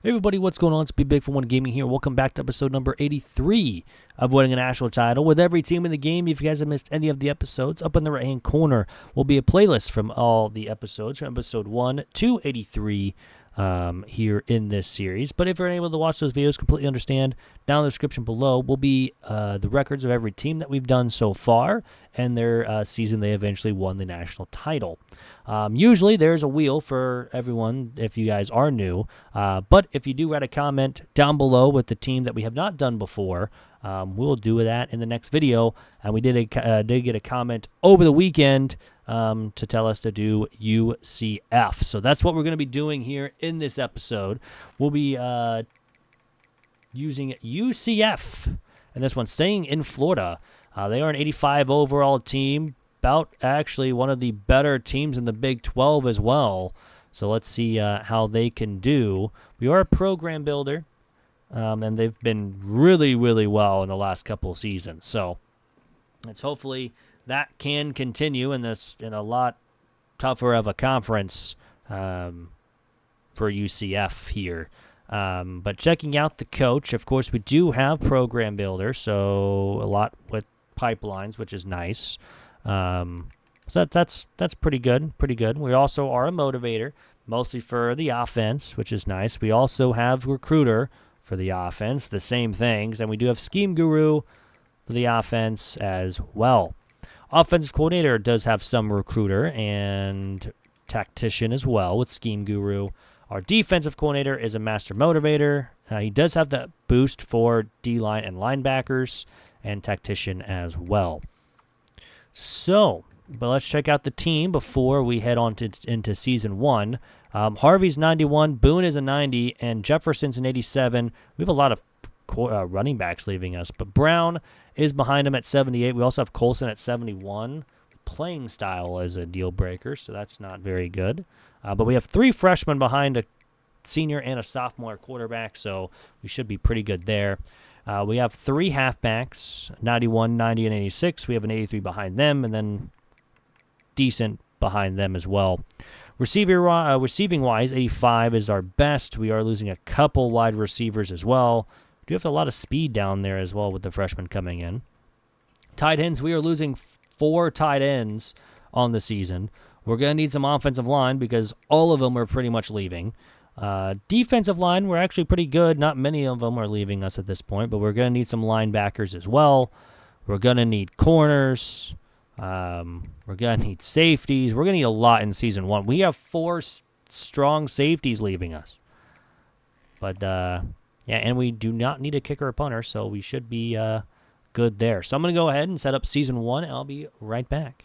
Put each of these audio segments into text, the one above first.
Hey everybody, what's going on? It's Be Big for One Gaming here. Welcome back to episode number 83 of winning a national title with every team in the game. If you guys have missed any of the episodes, up in the right-hand corner will be a playlist from all the episodes from episode 1 to 83 here in this series. But if you're unable to watch those videos, completely understand. Down in the description below will be the records of every team that we've done so far and their season they eventually won the national title. Usually there's a wheel for everyone if you guys are new, but if you do write a comment down below with the team that we have not done before, we'll do that in the next video. And we did get a comment over the weekend to tell us to do UCF. So that's what we're going to be doing here in this episode. We'll be using UCF, and this one staying in Florida. They are an 85 overall team. About actually one of the better teams in the Big 12 as well. So let's see how they can do. We are a program builder, and they've been really, really well in the last couple of seasons. So let's hopefully that can continue in a lot tougher of a conference for UCF here. But checking out the coach, of course, we do have program builder, so a lot with pipelines, which is nice. So that's pretty good. We also are a motivator, mostly for the offense, which is nice. We also have recruiter for the offense, the same things, and we do have scheme guru for the offense as well. Offensive coordinator does have some recruiter and tactician as well with scheme guru. Our defensive coordinator is a master motivator. He does have the boost for D-line and linebackers and tactician as well. So, but let's check out the team before we head on into Season 1. Harvey's 91, Boone is a 90, and Jefferson's an 87. We have a lot of running backs leaving us, but Brown is behind him at 78. We also have Colson at 71. Playing style is a deal breaker, so that's not very good. But we have 3 freshmen behind a senior and a sophomore quarterback, so we should be pretty good there. We have 3 halfbacks, 91, 90, and 86. We have an 83 behind them, and then decent behind them as well. Receiving-wise, 85 is our best. We are losing a couple wide receivers as well. We do have a lot of speed down there as well with the freshmen coming in. Tight ends, we are losing 4 tight ends on the season. We're going to need some offensive line because all of them are pretty much leaving. Defensive line, we're actually pretty good. Not many of them are leaving us at this point, but we're going to need some linebackers as well. We're going to need corners. We're going to need safeties. We're going to need a lot in Season 1. We have 4 strong safeties leaving us. But, yeah, and we do not need a kicker or punter, so we should be good there. So I'm going to go ahead and set up Season 1, and I'll be right back.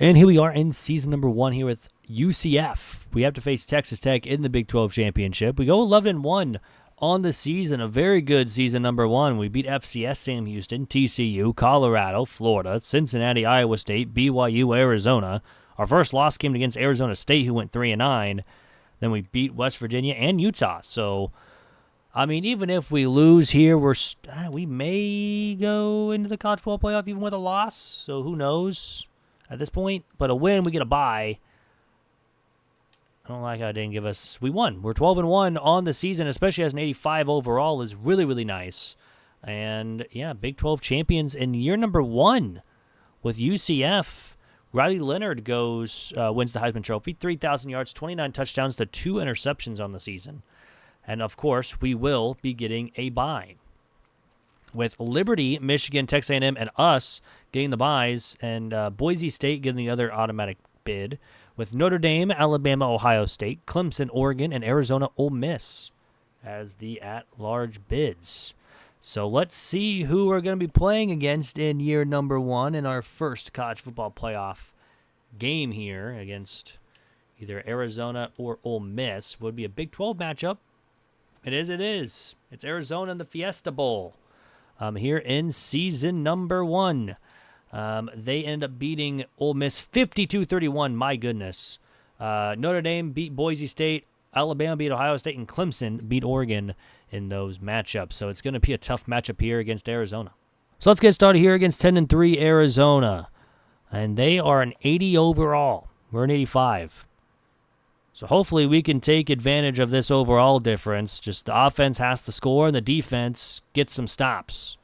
And here we are in Season number 1 here with UCF. We have to face Texas Tech in the Big 12 Championship. We go 11-1 on the season, a very good season number 1. We beat FCS, Sam Houston, TCU, Colorado, Florida, Cincinnati, Iowa State, BYU, Arizona. Our first loss came against Arizona State, who went 3-9. Then we beat West Virginia and Utah. So, I mean, even if we lose here, we may go into the college football playoff even with a loss. So who knows at this point? But a win, we get a bye. I don't like how it didn't give us. We won. We're 12-1 on the season, especially as an 85 overall is really, really nice. And yeah, Big 12 champions in year number 1 with UCF. Riley Leonard wins the Heisman Trophy, 3,000 yards, 29 touchdowns to 2 interceptions on the season. And of course, we will be getting a bye. With Liberty, Michigan, Texas A&M, and us getting the byes, and Boise State getting the other automatic bid. With Notre Dame, Alabama, Ohio State, Clemson, Oregon, and Arizona, Ole Miss as the at-large bids. So let's see who we're going to be playing against in year number 1 in our first college football playoff game here against either Arizona or Ole Miss. Would be a Big 12 matchup. It is. It's Arizona in the Fiesta Bowl here in season number 1. They end up beating Ole Miss 52-31. My goodness. Notre Dame beat Boise State. Alabama beat Ohio State. And Clemson beat Oregon in those matchups. So it's going to be a tough matchup here against Arizona. So let's get started here against 10-3 Arizona. And they are an 80 overall. We're an 85. So hopefully we can take advantage of this overall difference. Just the offense has to score and the defense gets some stops.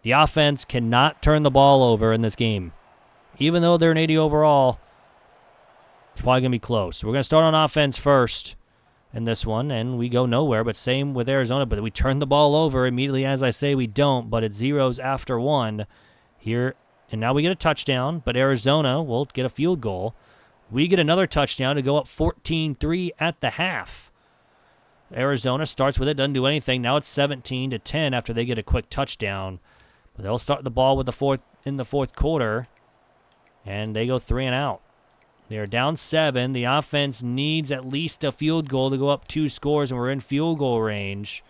The offense cannot turn the ball over in this game. Even though they're an 80 overall, it's probably going to be close. So we're going to start on offense first in this one, and we go nowhere. But same with Arizona, but we turn the ball over immediately as I say we don't, but it's zeros after one here. And now we get a touchdown, but Arizona will get a field goal. We get another touchdown to go up 14-3 at the half. Arizona starts with it, doesn't do anything. Now it's 17-10 after they get a quick touchdown. But they'll start the ball with in the fourth quarter, and they go 3 and out. They're down 7. The offense needs at least a field goal to go up 2 scores, and we're in field goal range.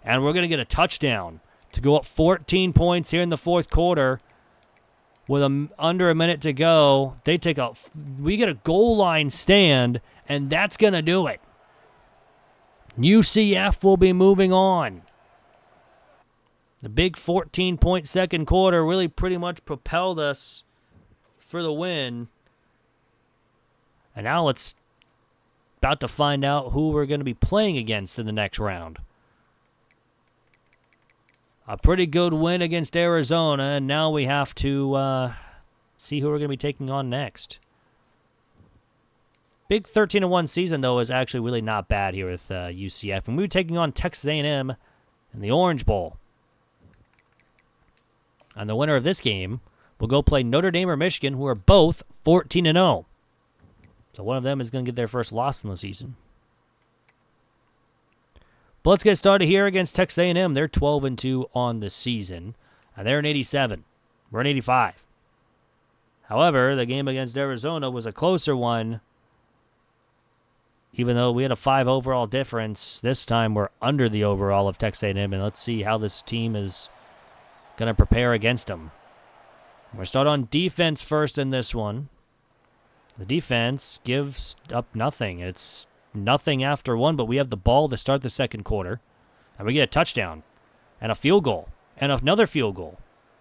And we're going to get a touchdown to go up 14 points here in the fourth quarter. With under a minute to go, we get a goal line stand, and that's going to do it. UCF will be moving on. The big 14-point second quarter really pretty much propelled us for the win. And now it's about to find out who we're going to be playing against in the next round. A pretty good win against Arizona, and now we have to see who we're going to be taking on next. Big 13-1 season, though, is actually really not bad here with UCF. And we were taking on Texas A&M in the Orange Bowl. And the winner of this game will go play Notre Dame or Michigan, who are both 14-0. So one of them is going to get their first loss in the season. But let's get started here against Texas A&M. They're 12-2 on the season. And they're in 87. We're in 85. However, the game against Arizona was a closer one. Even though we had a 5 overall difference, this time we're under the overall of Texas A&M. And let's see how this team is going to prepare against them. We're going to start on defense first in this one. The defense gives up nothing. It's nothing after one, but we have the ball to start the second quarter. And we get a touchdown and a field goal and another field goal.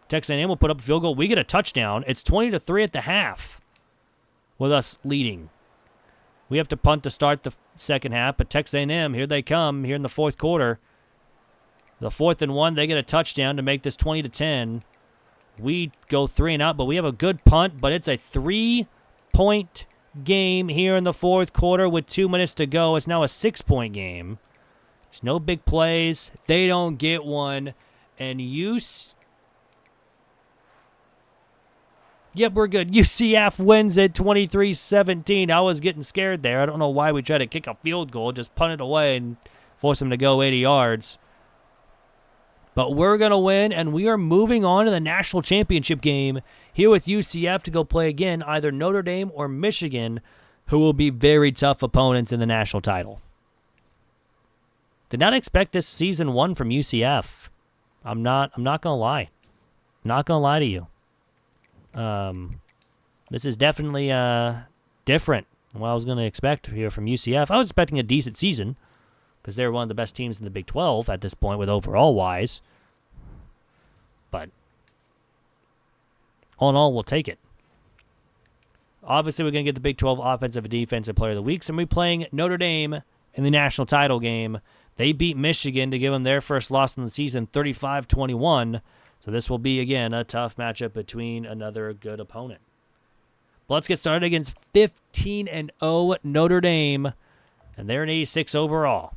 Texas A&M will put up a field goal. We get a touchdown. It's 20-3 at the half with us leading. We have to punt to start the second half, but Texas A&M, here they come here in the fourth quarter. The 4th and 1, they get a touchdown to make this 20-10. We go 3 and out, but we have a good punt, but it's a 3-point game here in the fourth quarter with 2 minutes to go. It's now a 6-point game. There's no big plays. They don't get one. And Yep, we're good. UCF wins it 23-17. I was getting scared there. I don't know why we tried to kick a field goal. Just punt it away and force them to go 80 yards. But we're going to win, and we are moving on to the national championship game here with UCF to go play again either Notre Dame or Michigan, who will be very tough opponents in the national title. Did not expect this season 1 from UCF. I'm not going to lie. Not going to lie to you. This is definitely different than what I was going to expect here from UCF. I was expecting a decent season, because they're one of the best teams in the Big 12 at this point with overall-wise. But all in all, we'll take it. Obviously, we're going to get the Big 12 Offensive and Defensive Player of the Week, and we're playing Notre Dame in the national title game. They beat Michigan to give them their first loss in the season, 35-21. So this will be, again, a tough matchup between another good opponent. But let's get started against 15-0 Notre Dame, and they're an 86 overall.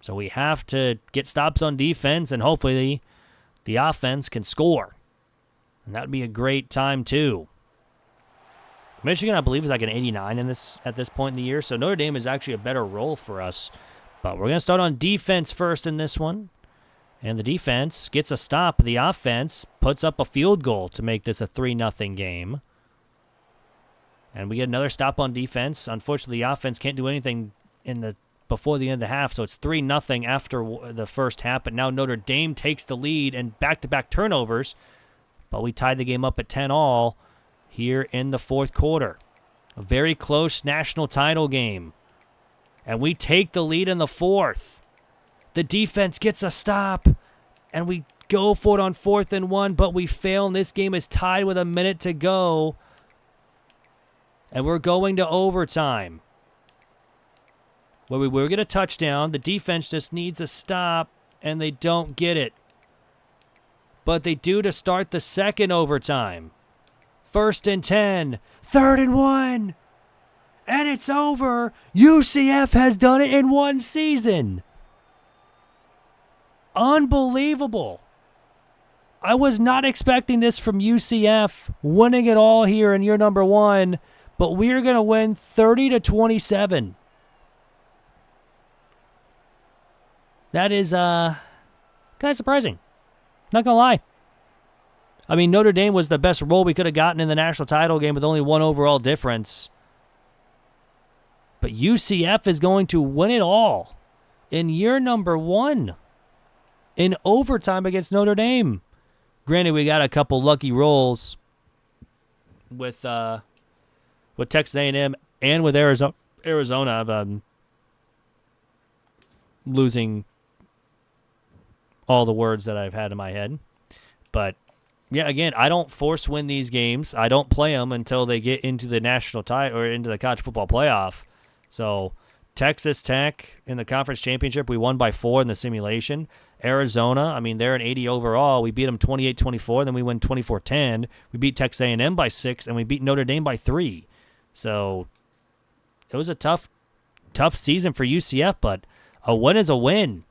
So we have to get stops on defense, and hopefully the offense can score. And that would be a great time, too. Michigan, I believe, is like an 89 at this point in the year, so Notre Dame is actually a better role for us. But we're going to start on defense first in this one. And the defense gets a stop. The offense puts up a field goal to make this a 3-0 game. And we get another stop on defense. Unfortunately, the offense can't do anything before the end of the half, so it's 3-0 after the first half. But now Notre Dame takes the lead and back-to-back turnovers. But we tied the game up at 10-all here in the fourth quarter. A very close national title game. And we take the lead in the fourth. The defense gets a stop, and we go for it on 4th and 1, but we fail, and this game is tied with a minute to go. And we're going to overtime. where we will get a touchdown. The defense just needs a stop, and they don't get it. But they do to start the second overtime. 1st and 10, 3rd and 1, and it's over. UCF has done it in one season. Unbelievable. I was not expecting this from UCF, winning it all here in year number 1, but we're going to win 30-27. That is kind of surprising. Not going to lie. I mean, Notre Dame was the best role we could have gotten in the national title game with only one overall difference. But UCF is going to win it all in year number 1 in overtime against Notre Dame. Granted, we got a couple lucky rolls with Texas A&M and with Arizona losing all the words that I've had in my head. But, yeah, again, I don't force win these games. I don't play them until they get into the national title or into the college football playoff. So, Texas Tech in the conference championship, we won by 4 in the simulation. Arizona, I mean, they're an 80 overall. We beat them 28-24, then we win 24-10. We beat Texas A&M by 6, and we beat Notre Dame by 3. So, it was a tough season for UCF, but a win is a win.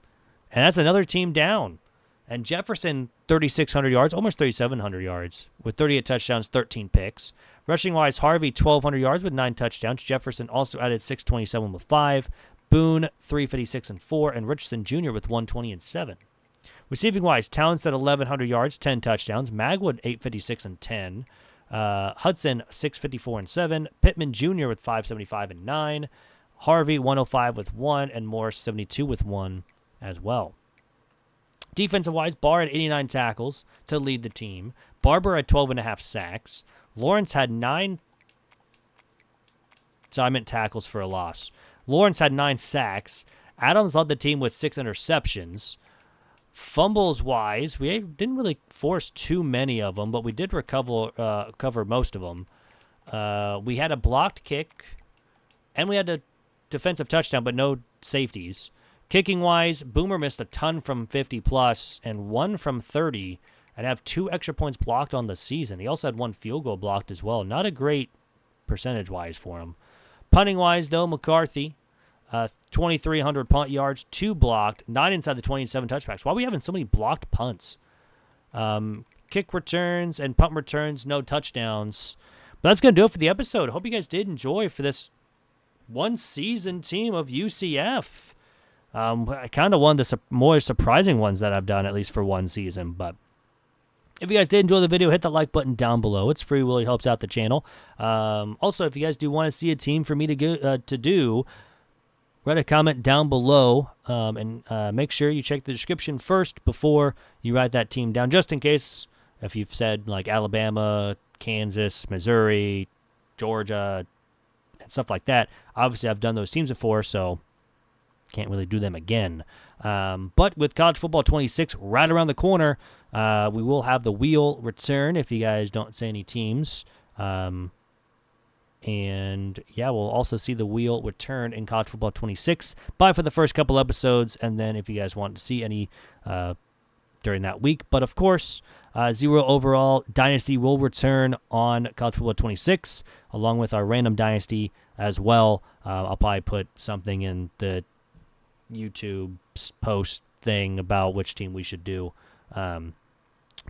And that's another team down. And Jefferson, 3,600 yards, almost 3,700 yards, with 38 touchdowns, 13 picks. Rushing-wise, Harvey, 1,200 yards with 9 touchdowns. Jefferson also added 627 with 5. Boone, 356 and 4. And Richardson Jr. with 120 and 7. Receiving-wise, Townsend, 1,100 yards, 10 touchdowns. Magwood, 856 and 10. Hudson, 654 and 7. Pittman Jr. with 575 and 9. Harvey, 105 with 1. And Morris, 72 with 1 as well. Defensive-wise, Barr had 89 tackles to lead the team. Barber had 12.5 sacks. Lawrence had 9. So I meant tackles for a loss. Lawrence had 9 sacks. Adams led the team with 6 interceptions. Fumbles-wise, we didn't really force too many of them, but we did cover most of them. We had a blocked kick, and we had a defensive touchdown, but no safeties. Kicking-wise, Boomer missed a ton from 50-plus and 1 from 30, and have 2 extra points blocked on the season. He also had 1 field goal blocked as well. Not a great percentage-wise for him. Punting-wise, though, McCarthy, 2,300 punt yards, 2 blocked, 9 inside the 20 and 7 touchbacks. Why are we having so many blocked punts? Kick returns and punt returns, no touchdowns. But that's going to do it for the episode. Hope you guys did enjoy for this one-season team of UCF. I kind of one of the more surprising ones that I've done, at least for one season. But if you guys did enjoy the video, hit the like button down below. It's free, really helps out the channel. Also, if you guys do want to see a team for me to do, write a comment down below, and make sure you check the description first before you write that team down, just in case if you've said like Alabama, Kansas, Missouri, Georgia, and stuff like that. Obviously, I've done those teams before, so can't really do them again. But with College Football 26 right around the corner, we will have the wheel return if you guys don't say any teams. And, yeah, we'll also see the wheel return in College Football 26 for the first couple episodes, and then if you guys want to see any during that week. But, of course, 0 overall Dynasty will return on College Football 26, along with our random Dynasty as well. I'll probably put something in the YouTube post thing about which team we should do to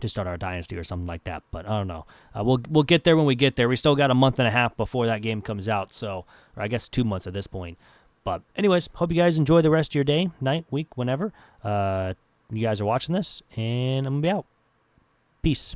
start our dynasty or something like that. But I don't know. We'll get there when we get there. We still got a month and a half before that game comes out, so, or I guess 2 months at this point. But anyways, hope you guys enjoy the rest of your day, night, week, whenever you guys are watching this, and I'm gonna be out. Peace.